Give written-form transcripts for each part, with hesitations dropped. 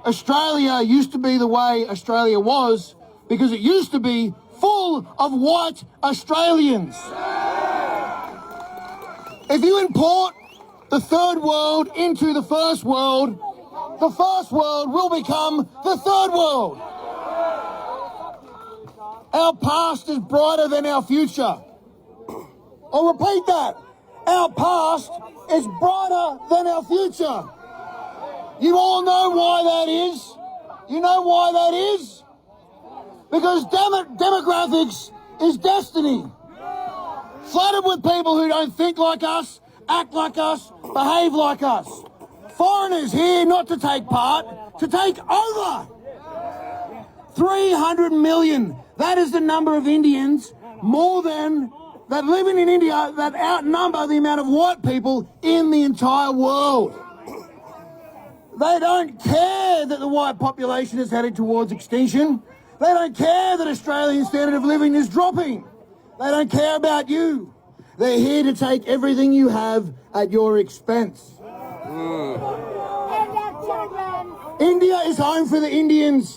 Australia used to be the way Australia was because it used to be full of white Australians. If you import the third world into the first world will become the third world. Our past is brighter than our future. I'll repeat that. Our past is brighter than our future. You all know why that is. You know why that is? Because demographics is destiny. Flooded with people who don't think like us, act like us, behave like us. Foreigners here not to take part, to take over. 300 million. That is the number of Indians that living in India that outnumber the amount of white people in the entire world. They don't care that the white population is headed towards extinction. They don't care that Australian standard of living is dropping. They don't care about you. They're here to take everything you have at your expense. India is home for the Indians.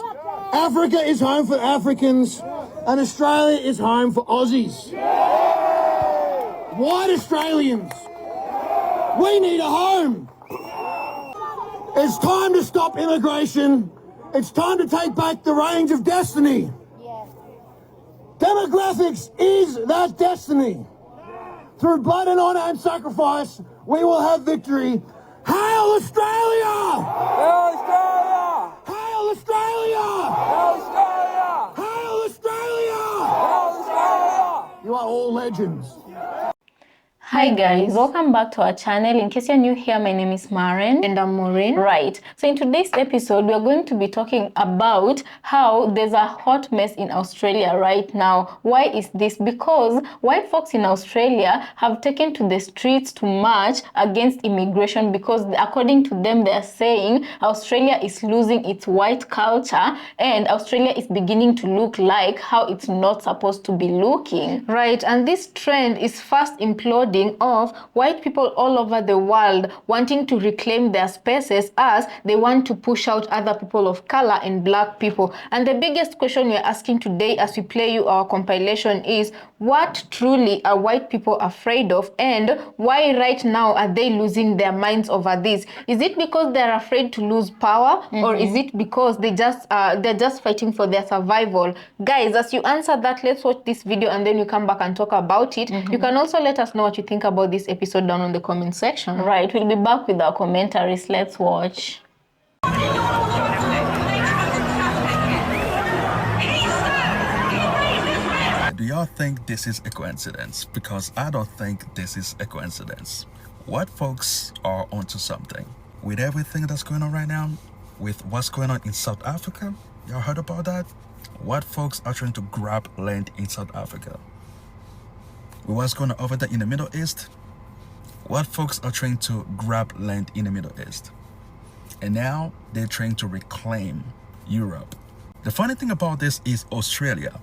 Africa is home for Africans. And Australia is home for Aussies. White Australians. We need a home. It's time to stop immigration. It's time to take back the reins of destiny. Demographics is that destiny. Through blood and honour and sacrifice, we will have victory. Hail Australia! Hail Australia! Hail Australia! Hail Australia! Hail Australia! Hail Australia! You are all legends. Hi guys, welcome back to our channel. In case you're new here, my name is Maren. And I'm Maureen. Right. So in today's episode, we are going to be talking about how there's a hot mess in Australia right now. Why is this? Because white folks in Australia have taken to the streets to march against immigration because according to them, they're saying Australia is losing its white culture and Australia is beginning to look like how it's not supposed to be looking. Right. And this trend is fast imploding of white people all over the world wanting to reclaim their spaces as they want to push out other people of color and black people. And the biggest question we're asking today as we play you our compilation is, what truly are white people afraid of, and why right now are they losing their minds over this? Is it because they're afraid to lose power, or is it because they're just fighting for their survival? Guys, as you answer that, let's watch this video and then you come back and talk about it. You can also let us know what you think about this episode down on the comment section. Right, we'll be back with our commentaries. Let's watch. Do y'all think this is a coincidence? Because I don't think this is a coincidence. White folks are onto something. With everything that's going on right now, with what's going on in South Africa, y'all heard about that? White folks are trying to grab land in South Africa. With what's going on over there in the Middle East, white folks are trying to grab land in the Middle East. And now they're trying to reclaim Europe. The funny thing about this is Australia.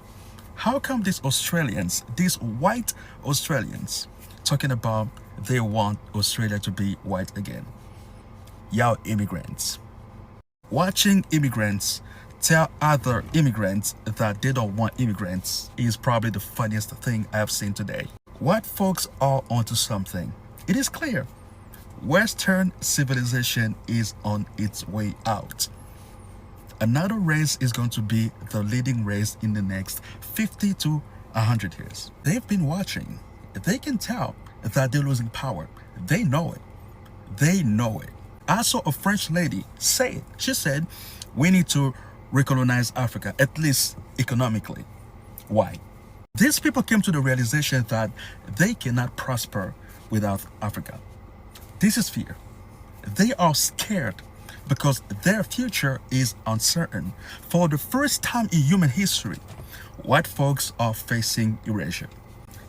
How come these Australians, these white Australians, talking about they want Australia to be white again? Y'all immigrants. Watching immigrants tell other immigrants that they don't want immigrants is probably the funniest thing I have seen today. White folks are onto something. It is clear. Western civilization is on its way out. Another race is going to be the leading race in the next 50 to 100 years. They've been watching. They can tell that they're losing power. They know it. They know it. I saw a French lady say it. She said, we need to recolonize Africa, at least economically. Why? These people came to the realization that they cannot prosper without Africa. This is fear. They are scared because their future is uncertain. For the first time in human history, white folks are facing erasure.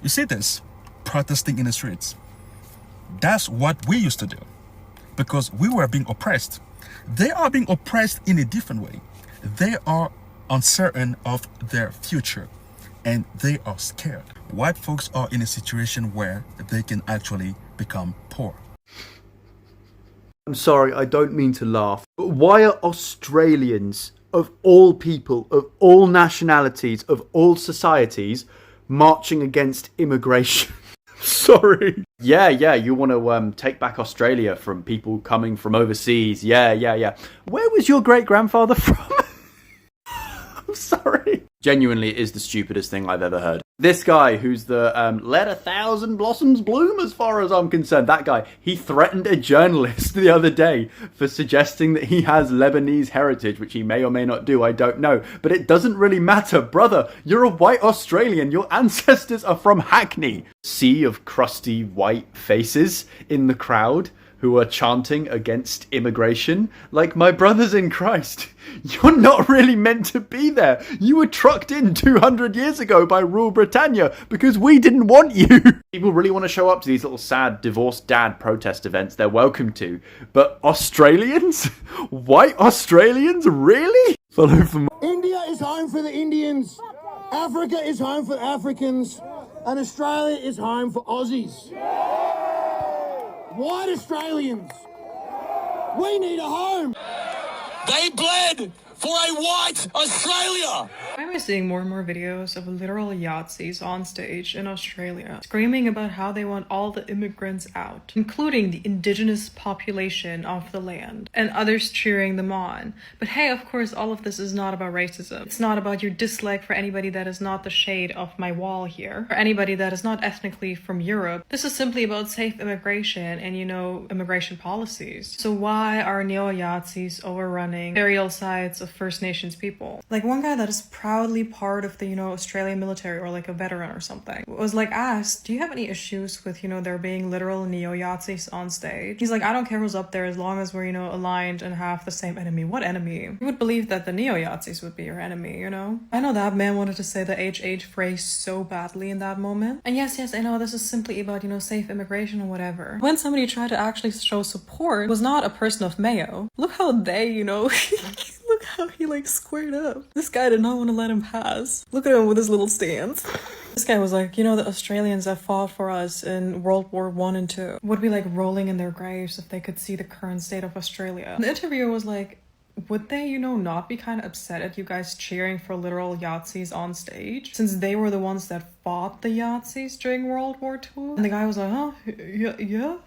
You see this? Protesting in the streets. That's what we used to do because we were being oppressed. They are being oppressed in a different way. They are uncertain of their future and they are scared. White folks are in a situation where they can actually become poor. I'm sorry, I don't mean to laugh, but why are Australians, of all people, of all nationalities, of all societies, marching against immigration? Sorry. Yeah, you want to take back Australia from people coming from overseas. Yeah. Where was your great-grandfather from? I'm sorry. Genuinely, it is the stupidest thing I've ever heard. This guy, who's the let 1,000 blossoms bloom as far as I'm concerned, that guy, he threatened a journalist the other day for suggesting that he has Lebanese heritage, which he may or may not do, I don't know. But it doesn't really matter, brother. You're a white Australian. Your ancestors are from Hackney. Sea of crusty white faces in the crowd who are chanting against immigration. Like, my brothers in Christ, you're not really meant to be there. You were trucked in 200 years ago by Rule Britannia because we didn't want you. People really want to show up to these little sad divorced dad protest events. They're welcome to. But Australians? White Australians? Really? Follow for more. India is home for the Indians. Africa is home for Africans. And Australia is home for Aussies. White Australians, we need a home. They bled for a white Australia. Why am I seeing more and more videos of literal Yahtzees on stage in Australia screaming about how they want all the immigrants out, including the indigenous population of the land, and others cheering them on? But hey, of course, all of this is not about racism. It's not about your dislike for anybody that is not the shade of my wall here, or anybody that is not ethnically from Europe. This is simply about safe immigration and, immigration policies. So why are neo-Yahtzees overrunning burial sites of First Nations people? Like, one guy that is proudly part of the, Australian military, or like a veteran or something, was like asked, do you have any issues with, there being literal neo-Yahtzees on stage? He's like, I don't care who's up there as long as we're, aligned and have the same enemy. What enemy? You would believe that the neo-Yahtzees would be your enemy, I know that man wanted to say the HH phrase so badly in that moment. And yes, I know this is simply about, safe immigration or whatever. When somebody tried to actually show support, it was not a person of Mayo. Look how they, look how he squared up. This guy did not want to let him pass. Look at him with his little stance. This guy was like, the Australians that fought for us in World War I and II would be rolling in their graves if they could see the current state of Australia. And the interviewer was like, would they, not be kind of upset at you guys cheering for literal Yahtzees on stage, since they were the ones that fought the Yahtzees during World War II? And the guy was like, huh? Yeah?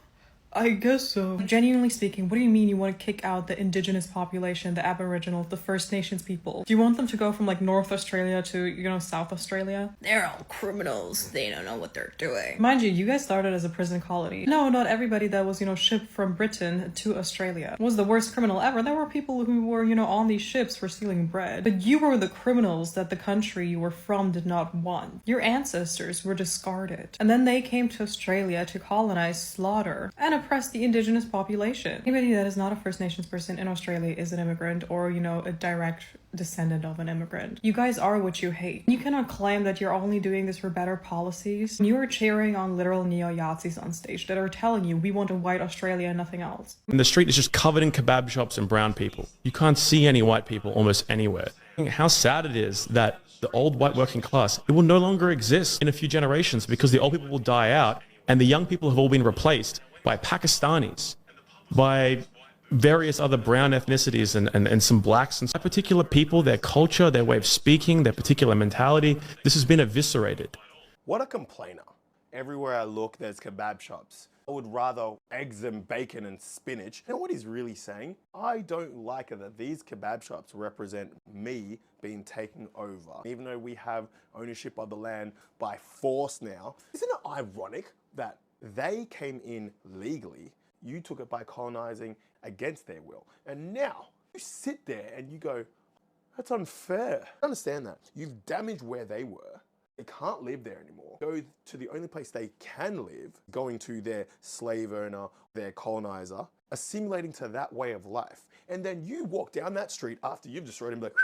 I guess so. Genuinely speaking, what do you mean you want to kick out the indigenous population, the Aboriginal, the First Nations people? Do you want them to go from North Australia to, South Australia? They're all criminals. They don't know what they're doing. Mind you guys started as a prison colony. No, not everybody that was, shipped from Britain to Australia was the worst criminal ever. There were people who were, on these ships for stealing bread. But you were the criminals that the country you were from did not want. Your ancestors were discarded. And then they came to Australia to colonize, slaughter, and oppress the indigenous population. Anybody that is not a First Nations person in Australia is an immigrant, or, a direct descendant of an immigrant. You guys are what you hate. You cannot claim that you're only doing this for better policies. You are cheering on literal neo-Yahtzees on stage that are telling you we want a white Australia and nothing else. And the street is just covered in kebab shops and brown people. You can't see any white people almost anywhere. How sad it is that the old white working class, it will no longer exist in a few generations because the old people will die out and the young people have all been replaced by Pakistanis, by various other brown ethnicities and some blacks, and particular people, their culture, their way of speaking, their particular mentality. This has been eviscerated. What a complainer. Everywhere I look, there's kebab shops. I would rather eggs and bacon and spinach. You know what he's really saying? I don't like it that these kebab shops represent me being taken over. Even though we have ownership of the land by force now, isn't it ironic that they came in legally, you took it by colonizing against their will, and now you sit there and you go, that's unfair. I understand that. You've damaged where they were. They can't live there anymore. Go to the only place they can live, going to their slave owner, their colonizer, assimilating to that way of life. And then you walk down that street after you've destroyed him, like,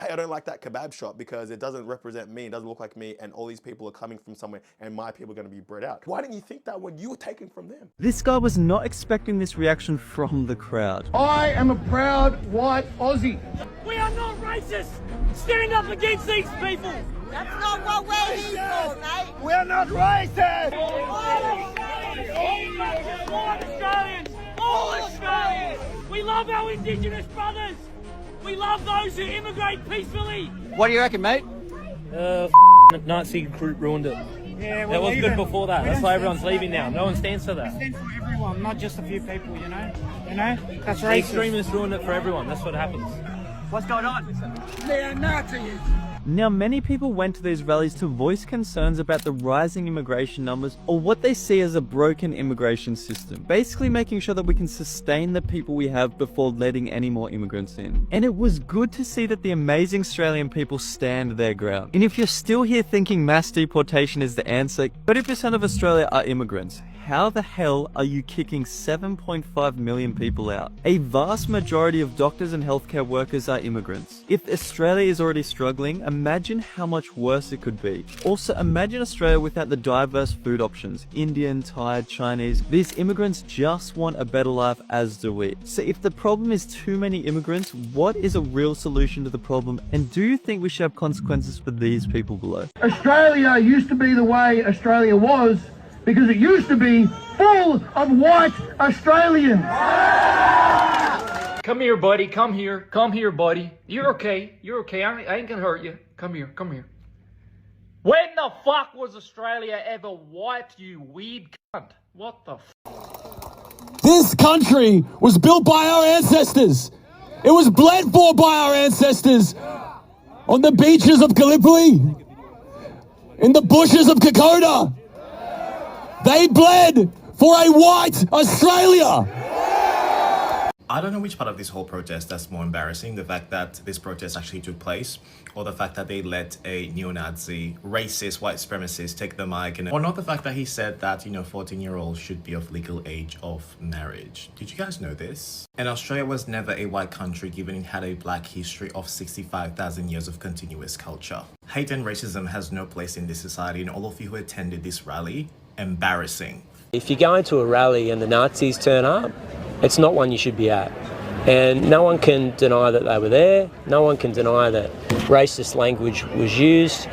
hey, I don't like that kebab shop because it doesn't represent me, it doesn't look like me, and all these people are coming from somewhere and my people are going to be bred out. Why didn't you think that when you were taken from them? This guy was not expecting this reaction from the crowd. I am a proud white Aussie. We are not racist. Stand up against these people. That's not what we're here for, mate. We're not racist. All Australians. All all Australians. We love our Indigenous brothers. We love those who immigrate peacefully. What do you reckon, mate? Nazi group ruined it. Yeah, That was good before that. That's why everyone's leaving now. No one stands for that. We stand for everyone, not just a few people, you know? That's The racist. extremists ruined it for everyone. That's what happens. What's going on? They're Nazis. Now, many people went to these rallies to voice concerns about the rising immigration numbers or what they see as a broken immigration system, basically making sure that we can sustain the people we have before letting any more immigrants in. And it was good to see that the amazing Australian people stand their ground. And if you're still here thinking mass deportation is the answer, 30% of Australia are immigrants. How the hell are you kicking 7.5 million people out? A vast majority of doctors and healthcare workers are immigrants. If Australia is already struggling, imagine how much worse it could be. Also, imagine Australia without the diverse food options. Indian, Thai, Chinese. These immigrants just want a better life, as do we. So if the problem is too many immigrants, what is a real solution to the problem? And do you think we should have consequences for these people below? Australia used to be the way Australia was because it used to be full of white Australians. Come here, buddy. Come here. Come here, buddy. You're okay. You're okay. I ain't gonna hurt you. Come here. Come here. When the fuck was Australia ever white, you weed cunt? What the f? This country was built by our ancestors. It was bled for by our ancestors on the beaches of Gallipoli, in the bushes of Kokoda. They bled for a white Australia. I don't know which part of this whole protest that's more embarrassing, the fact that this protest actually took place, or the fact that they let a neo-Nazi, racist, white supremacist take the mic, or not the fact that he said that, 14-year-olds should be of legal age of marriage. Did you guys know this? And Australia was never a white country, given it had a black history of 65,000 years of continuous culture. Hate and racism has no place in this society, and all of you who attended this rally, embarrassing. If you go into a rally and the Nazis turn up, it's not one you should be at. And no one can deny that they were there. No one can deny that racist language was used.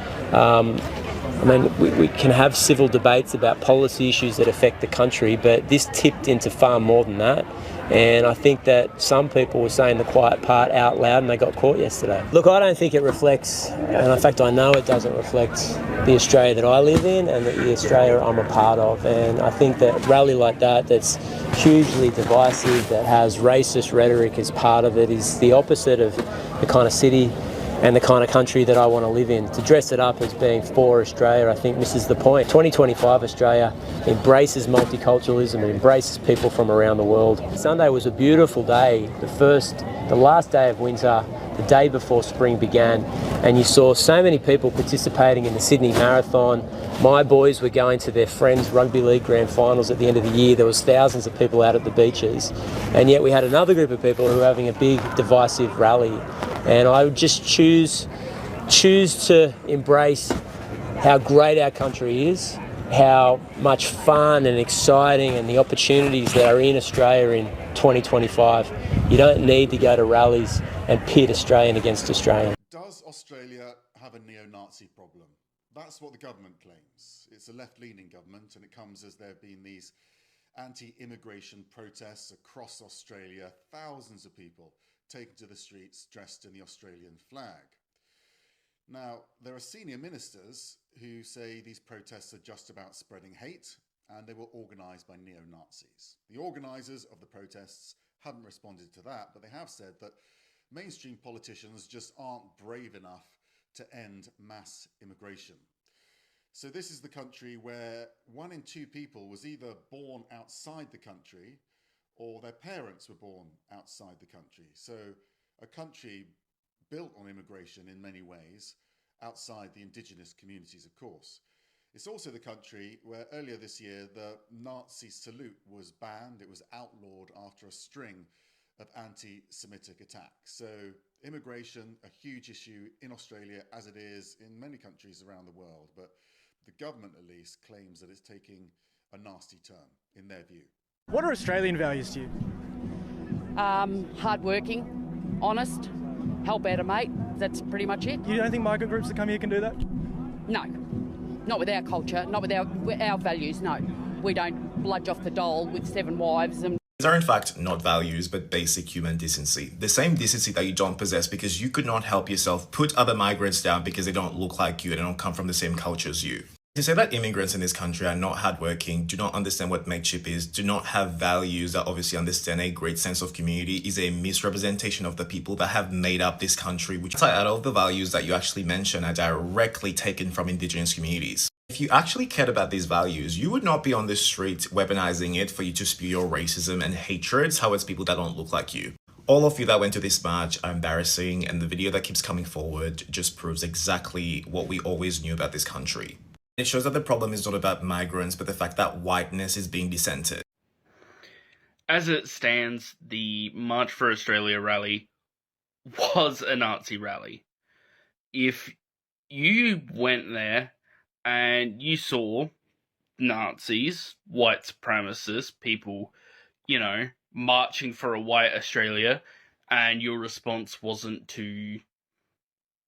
We can have civil debates about policy issues that affect the country, but this tipped into far more than that. And I think that some people were saying the quiet part out loud and they got caught yesterday. Look, I don't think it reflects, and in fact I know it doesn't reflect the Australia that I live in and the Australia I'm a part of. And I think that a rally like that, that's hugely divisive, that has racist rhetoric as part of it, is the opposite of the kind of city and the kind of country that I want to live in. To dress it up as being for Australia, I think misses the point. 2025 Australia embraces multiculturalism and embraces people from around the world. Sunday was a beautiful day, the last day of winter, the day before spring began, and you saw so many people participating in the Sydney Marathon. My boys were going to their friends' rugby league grand finals at the end of the year. There was thousands of people out at the beaches, and yet we had another group of people who were having a big divisive rally. And I would just choose to embrace how great our country is, how much fun and exciting and the opportunities that are in Australia in 2025. You don't need to go to rallies and pit Australian against Australian. Does Australia have a neo-Nazi problem? That's what the government claims. It's a left-leaning government, and it comes as there have been these anti-immigration protests across Australia, thousands of people taken to the streets dressed in the Australian flag. Now, there are senior ministers who say these protests are just about spreading hate and they were organised by neo-Nazis. The organisers of the protests haven't responded to that, but they have said that mainstream politicians just aren't brave enough to end mass immigration. So this is the country where 1 in 2 people was either born outside the country or their parents were born outside the country. So a country built on immigration in many ways, outside the indigenous communities, of course. It's also the country where earlier this year the Nazi salute was banned. It was outlawed after a string of anti-Semitic attacks. So immigration, a huge issue in Australia, as it is in many countries around the world. But the government, at least, claims that it's taking a nasty turn, in their view. What are Australian values to you? Hard-working, honest, help out a mate. That's pretty much it. You don't think migrant groups that come here can do that? No, not with our culture, not with our values, no. We don't bludge off the dole with 7 wives and These are in fact not values, but basic human decency. The same decency that you don't possess because you could not help yourself put other migrants down because they don't look like you, they don't come from the same culture as you. To say that immigrants in this country are not hardworking, do not understand what mateship is, do not have values that obviously understand a great sense of community is a misrepresentation of the people that have made up this country, which out of the values that you actually mentioned are directly taken from indigenous communities. If you actually cared about these values, you would not be on the street weaponizing it for you to spew your racism and hatred towards people that don't look like you. All of you that went to this march are embarrassing, and the video that keeps coming forward just proves exactly what we always knew about this country. It shows that the problem is not about migrants, but the fact that whiteness is being dissented. As it stands, the March for Australia rally was a Nazi rally. If you went there and you saw Nazis, white supremacists, people, you know, marching for a white Australia, and your response wasn't to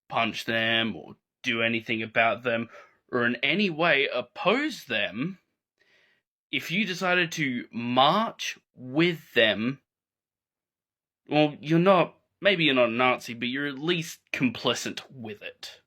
punch them or do anything about them or in any way oppose them, if you decided to march with them, well, maybe you're not a Nazi, but you're at least complicit with it.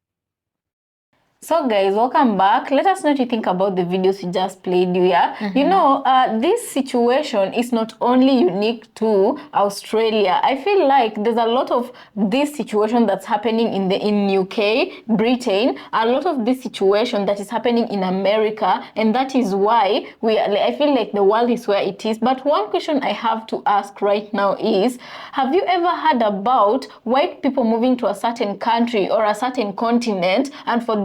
So guys, welcome back. Let us know what you think about the videos you just played here. You know, this situation is not only unique to Australia. I feel like there's a lot of this situation that's happening in UK, Britain, a lot of this situation that is happening in America, and that is why I feel like the world is where it is. But one question I have to ask right now is, have you ever heard about white people moving to a certain country or a certain continent, and for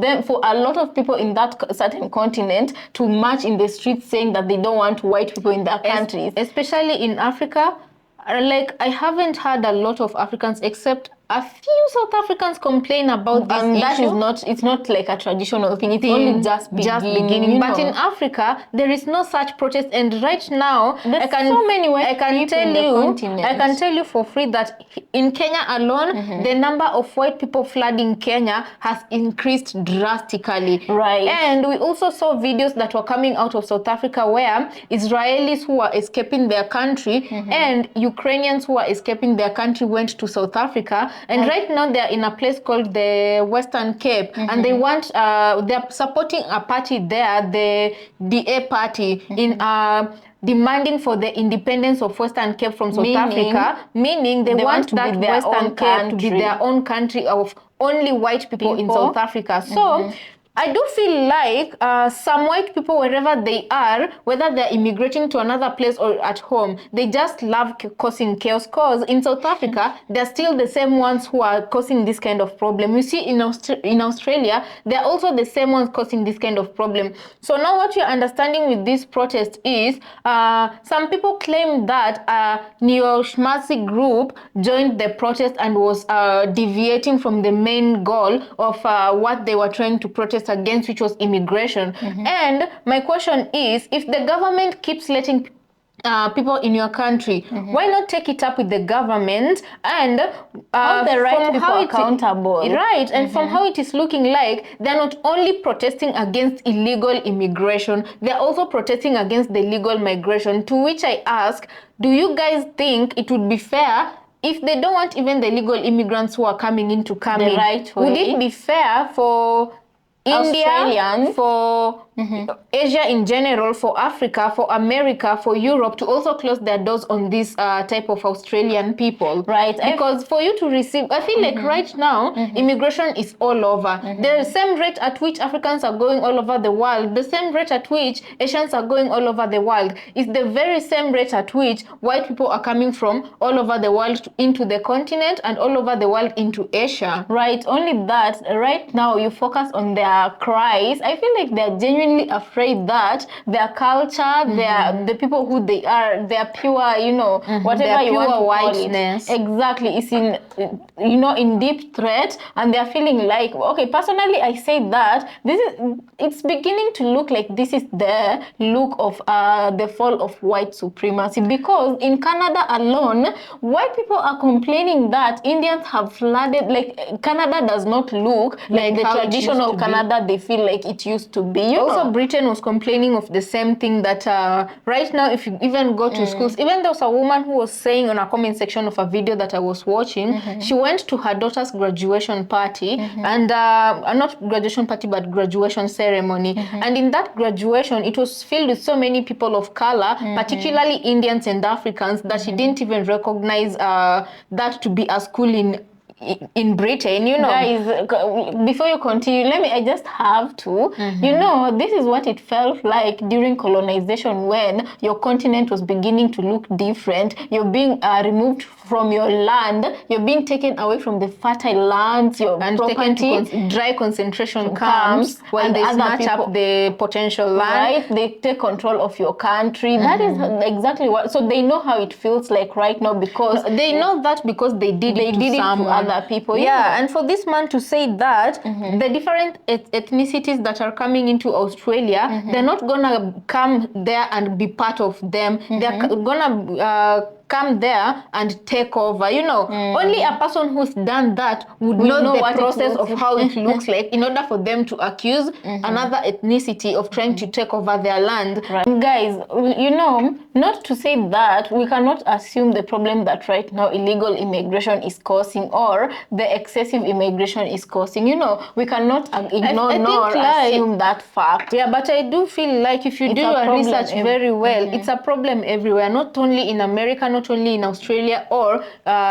a lot of people in that certain continent to march in the streets saying that they don't want white people in their countries? Especially in Africa, like I haven't heard a lot of Africans, except a few South Africans complain about this issue. That is it's not like a traditional thing. It's only just beginning. But in Africa, there is no such protest. And right now, I can tell you for free that in Kenya alone, the number of white people flooding Kenya has increased drastically. Right. And we also saw videos that were coming out of South Africa where Israelis who are escaping their country and Ukrainians who are escaping their country went to South Africa. And right now they're in a place called the Western Cape, and they want they're supporting a party there, the DA party, in demanding for the independence of Western Cape from South Africa, meaning they want that Western Cape to be their own country of only white people in South Africa. So I do feel like some white people, wherever they are, whether they're immigrating to another place or at home, they just love causing chaos, because in South Africa, they're still the same ones who are causing this kind of problem. You see, in Australia, they're also the same ones causing this kind of problem. So now what you're understanding with this protest is some people claim that a neo-Schmazi group joined the protest and was deviating from the main goal of what they were trying to protest against, which was immigration. And my question is, if the government keeps letting people in your country, why not take it up with the government and hold the right people accountable? Right. And from how it is looking like, they're not only protesting against illegal immigration, they're also protesting against the legal migration, to which I ask, do you guys think it would be fair if they don't want even the legal immigrants who are coming in to come in? Right way. Would it be fair for India, for Asia in general, for Africa, for America, for Europe to also close their doors on this type of Australian people? Right. Because for you to receive, I feel like right now, immigration is all over. The same rate at which Africans are going all over the world, the same rate at which Asians are going all over the world, is the very same rate at which white people are coming from all over the world into the continent and all over the world into Asia. Right. Only that, right now you focus on their cries. I feel like they're genuinely afraid that their culture, the people who they are, their pure, you know, whatever you want to whiteness, call it, exactly, is in, you know, in deep threat, and they're feeling like, okay, personally, I say that it's beginning to look like this is the look of the fall of white supremacy, because in Canada alone, white people are complaining that Indians have flooded, like Canada does not look like the traditional Canada another, they feel like it used to be. Also, Britain was complaining of the same thing that right now, if you even go to schools, even there was a woman who was saying on a comment section of a video that I was watching, she went to her daughter's graduation party and not graduation party but graduation ceremony, and in that graduation it was filled with so many people of color, particularly Indians and Africans, that she didn't even recognize that to be a school in Britain, you know. Guys, before you continue, I just have to, you know, this is what it felt like during colonization, when your continent was beginning to look different. You're being removed from your land, you're being taken away from the fertile lands, your taken to dry concentration camps, while they snatch up the potential land. Right, they take control of your country. That is exactly what, so they know how it feels like right now, because they know that because they did it to other people. Yeah, and for this man to say that the different ethnicities that are coming into Australia, they're not gonna come there and be part of them. They're gonna come there and take over. You know, only a person who's done that would know the process of how it looks like in order for them to accuse another ethnicity of trying to take over their land. Right. Guys, you know, not to say that we cannot assume the problem that right now illegal immigration is causing, or the excessive immigration is causing. You know, we cannot ignore nor assume that fact. Yeah, but I do feel like if you do your research very well, it's a problem everywhere, not only in America, not only in Australia or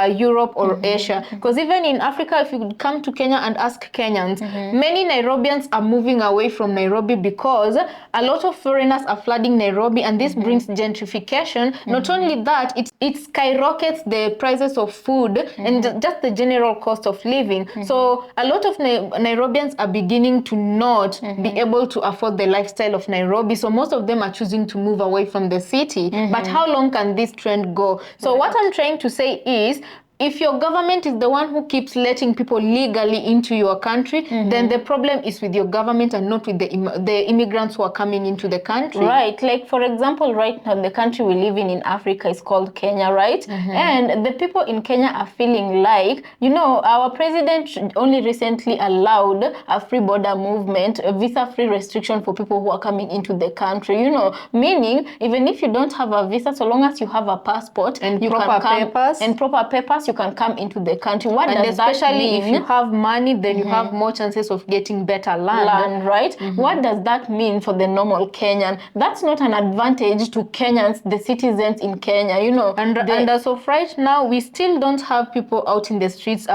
Europe or Asia. Because even in Africa, if you come to Kenya and ask Kenyans, many Nairobians are moving away from Nairobi because a lot of foreigners are flooding Nairobi, and this brings gentrification. Not only that, it skyrockets the prices of food and just the general cost of living. So a lot of Nairobians are beginning to not be able to afford the lifestyle of Nairobi. So most of them are choosing to move away from the city. But how long can this trend go? So what I'm trying to say is, if your government is the one who keeps letting people legally into your country, then the problem is with your government and not with the immigrants who are coming into the country. Right, like for example, right now the country we live in Africa is called Kenya, right? And the people in Kenya are feeling like, you know, our president only recently allowed a free border movement, a visa-free restriction for people who are coming into the country, you know, meaning even if you don't have a visa, so long as you have a passport and proper papers, you can come into the country. What does that especially mean? if you have money, then you have more chances of getting better land, right? What does that mean for the normal Kenyan? That's not an advantage to Kenyans, the citizens in Kenya, you know. And as of right now, we still don't have people out in the streets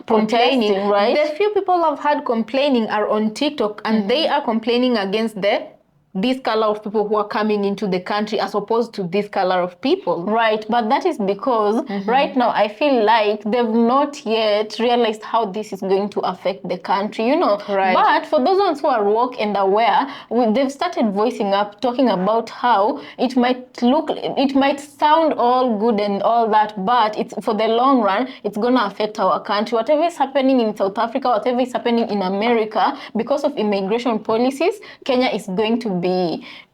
complaining, right? The few people I've had complaining are on TikTok, and they are complaining against this color of people who are coming into the country as opposed to this color of people. Right, but that is because right now I feel like they've not yet realized how this is going to affect the country, you know. Right. But for those ones who are woke and aware, they've started voicing up, talking about how it might sound all good and all that, but it's for the long run, it's going to affect our country. Whatever is happening in South Africa, whatever is happening in America, because of immigration policies, Kenya is going to be,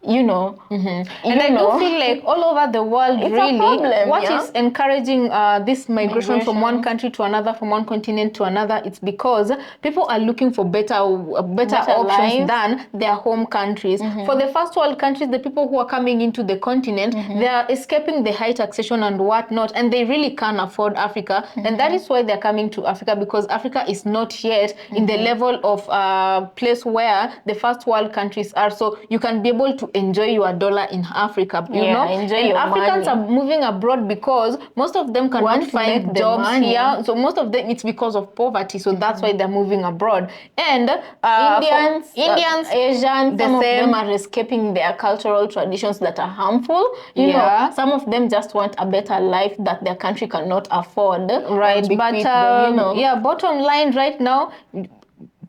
you know, and I do feel like all over the world, it's really, a problem, what is encouraging this migration from one country to another, from one continent to another, it's because people are looking for better options lives than their home countries. For the first world countries, the people who are coming into the continent, they are escaping the high taxation and whatnot, and they really can't afford Africa, and that is why they're coming to Africa, because Africa is not yet in the level of place where the first world countries are. So you can be able to enjoy your dollar in Africa, you know. Enjoy and your Africans money. are moving abroad because most of them cannot find jobs here. So most of them, it's because of poverty. So that's why they're moving abroad. And Indians, some Asians, some of them are escaping their cultural traditions that are harmful. You know, some of them just want a better life that their country cannot afford. Right, but you know. yeah, bottom line right now,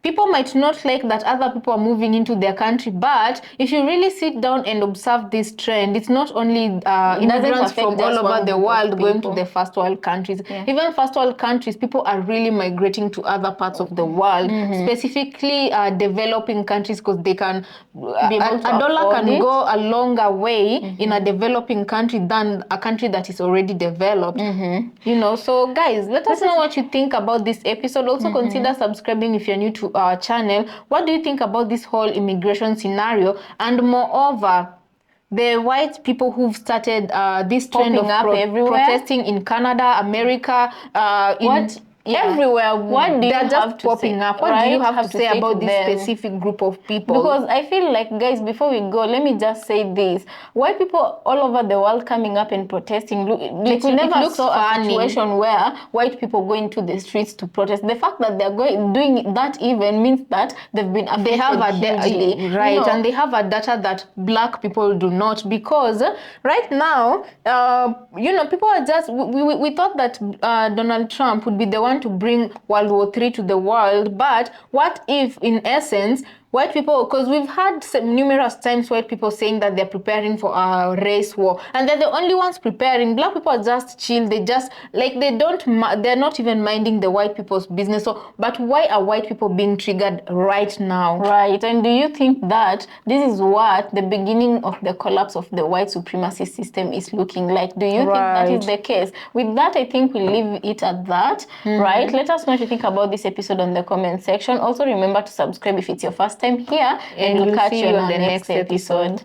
people might not like that other people are moving into their country, but if you really sit down and observe this trend, it's not only immigrants from all over the world going to the first world countries. Even first world countries, people are really migrating to other parts of the world, specifically developing countries, because they can a dollar can go a longer way in a developing country than a country that is already developed. You know, so guys, let us know what you think about this episode. Also consider subscribing if you're new to our channel, what do you think about this whole immigration scenario? And moreover, the white people who've started this trend of protesting in Canada, America, everywhere. What do you they're have just to popping say, up. What do you have to say about this specific group of people? Because I feel like, guys, before we go, let me just say this. White people all over the world coming up and protesting, we never saw a situation where white people go into the streets to protest. The fact that they're doing that even means that they've been affected they have a hugely. right, You know, and they have a data that black people do not, because right now, people are just, we thought that Donald Trump would be the one to bring World War III to the world, but what if, in essence, white people, because we've had numerous times white people saying that they're preparing for a race war, and they're the only ones preparing. Black people are just chill. They just, like, they're not even minding the white people's business. So, but why are white people being triggered right now? Right, and do you think that this is what the beginning of the collapse of the white supremacy system is looking like? Do you think that is the case? With that, I think we'll leave it at that, right? Let us know what you think about this episode on the comment section. Also, remember to subscribe if it's your first time here, and we'll catch you on the next episode.